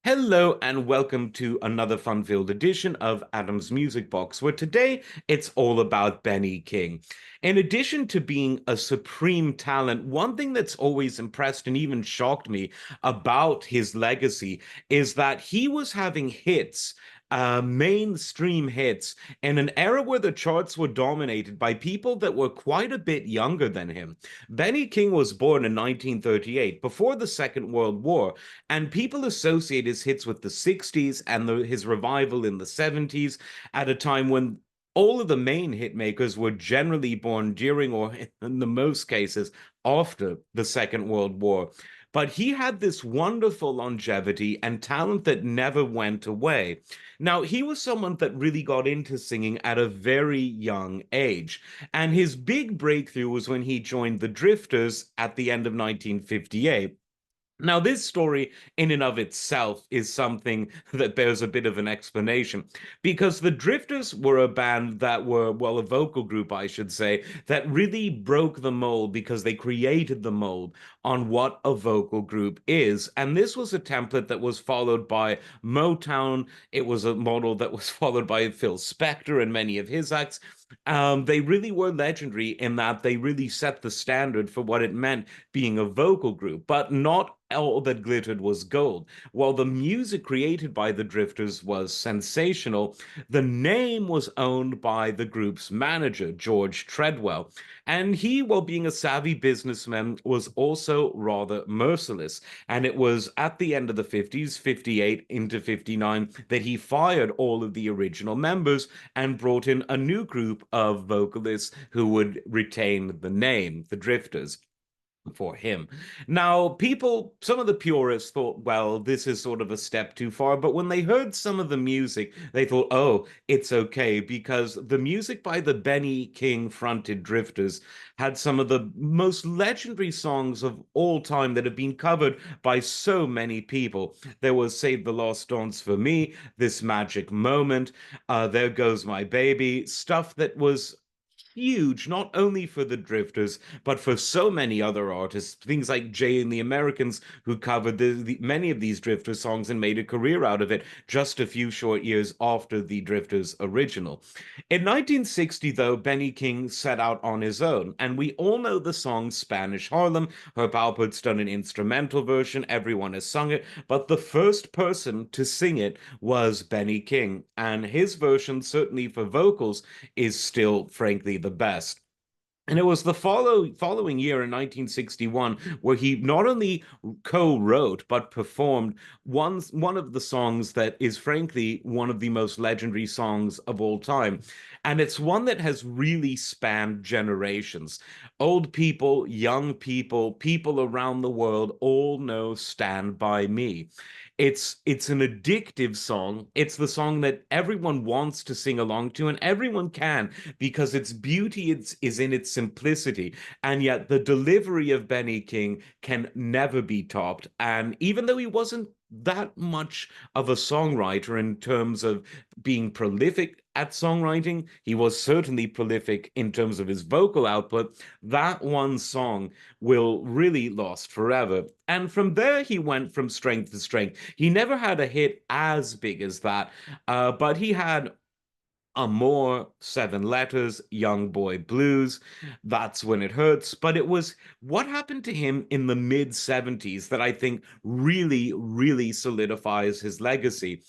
Hello and welcome to another fun-filled edition of Adam's Music Box, where today it's all about Benny King. In addition to being a supreme talent, one thing that's always impressed and even shocked me about his legacy is that he was having hits, mainstream hits, in an era where the charts were dominated by people that were quite a bit younger than him. Benny King was born in 1938, before the Second World War, and people associate his hits with the 60s and his revival in the 70s at a time when all of the main hit makers were generally born during, or in the most cases, after the Second World War. But he had this wonderful longevity and talent that never went away. Now, he was someone that really got into singing at a very young age. And his big breakthrough was when he joined the Drifters at the end of 1958. Now, this story in and of itself is something that bears a bit of an explanation because the Drifters were a band that were, well, a vocal group, I should say, that really broke the mold because they created the mold on what a vocal group is. And this was a template that was followed by Motown. It was a model that was followed by Phil Spector and many of his acts. They really were legendary in that they really set the standard for what it meant being a vocal group, but not all that glittered was gold. While the music created by the Drifters was sensational, the name was owned by the group's manager, George Treadwell. And he, while being a savvy businessman, was also rather merciless. And it was at the end of the 50s, 58 into 59, that he fired all of the original members and brought in a new group of vocalists who would retain the name, the Drifters, for him. Now, some of the purists thought, well, this is sort of a step too far, but when they heard some of the music, they thought, oh, it's okay, because the music by the Benny King fronted Drifters had some of the most legendary songs of all time that have been covered by so many people. There was Save the Lost Dance for Me, This Magic Moment, There Goes My Baby, stuff that was huge, not only for the Drifters, but for so many other artists. Things like Jay and the Americans, who covered many of these Drifter songs and made a career out of it just a few short years after the Drifters' original. In 1960, though, Benny King set out on his own, and we all know the song Spanish Harlem. Herb Alpert's done an instrumental version, everyone has sung it, but the first person to sing it was Benny King, and his version, certainly for vocals, is still, frankly, the best. And it was the following year in 1961 where he not only co-wrote but performed one of the songs that is frankly one of the most legendary songs of all time. And it's one that has really spanned generations. Old people, young people, people around the world all know Stand By Me. It's an addictive song. It's the song that everyone wants to sing along to, and everyone can, because its beauty is in its simplicity. And yet the delivery of Benny King can never be topped. And even though he wasn't that much of a songwriter in terms of being prolific at songwriting, he was certainly prolific in terms of his vocal output. That one song will really last forever. And from there, he went from strength to strength. He never had a hit as big as that, but he had Amor, Seven Letters, Young Boy Blues, That's When It Hurts. But it was what happened to him in the mid 70s that I think really, really solidifies his legacy.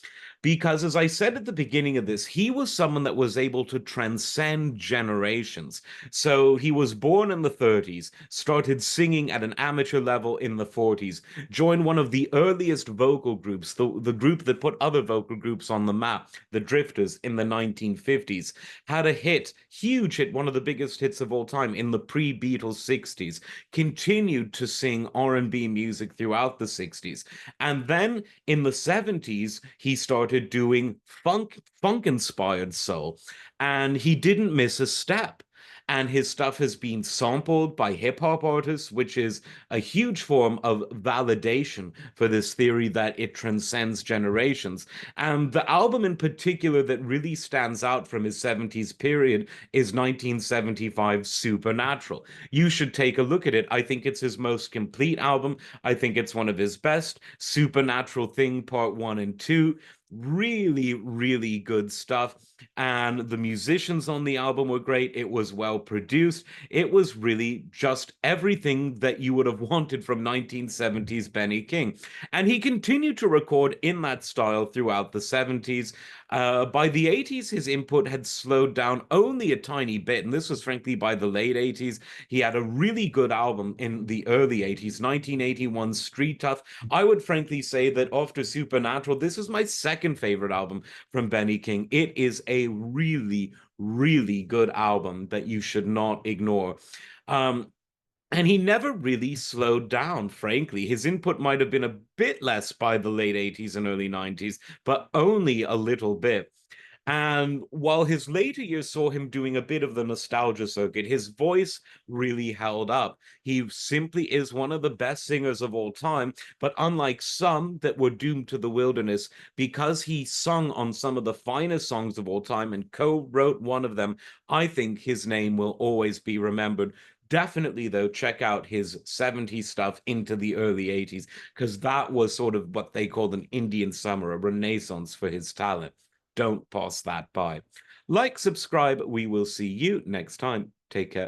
Because as I said at the beginning of this, he was someone that was able to transcend generations. So he was born in the 30s, started singing at an amateur level in the 40s, joined one of the earliest vocal groups, the group that put other vocal groups on the map, the Drifters, in the 1950s, had a hit, huge hit, one of the biggest hits of all time in the pre-Beatles 60s, continued to sing R&B music throughout the 60s. And then in the 70s, he started doing funk inspired soul, and he didn't miss a step. and his stuff has been sampled by hip hop artists, which is a huge form of validation for this theory that it transcends generations. And the album in particular that really stands out from his 70s period is 1975 Supernatural. You should take a look at it. I think it's his most complete album. I think it's one of his best. Supernatural Thing Part 1 and 2. Really, really good stuff. And the musicians on the album were great. It was well produced. It was really just everything that you would have wanted from 1970s Benny King. And he continued to record in that style throughout the 70s. By the 80s, his input had slowed down only a tiny bit. And this was frankly by the late 80s. He had a really good album in the early 80s, 1981 Street Tough. I would frankly say that after Supernatural, this is my second favorite album from Benny King. It is a really, really good album that you should not ignore. Um, and he never really slowed down, frankly. His input might have been a bit less by the late 80s and early 90s, but only a little bit. And while his later years saw him doing a bit of the nostalgia circuit, his voice really held up. He simply is one of the best singers of all time. But unlike some that were doomed to the wilderness, because he sung on some of the finest songs of all time and co wrote one of them, I think his name will always be remembered. Definitely, though, check out his 70s stuff into the early 80s, because that was sort of what they called an Indian summer, a renaissance for his talent. Don't pass that by. Like, subscribe. We will see you next time. Take care.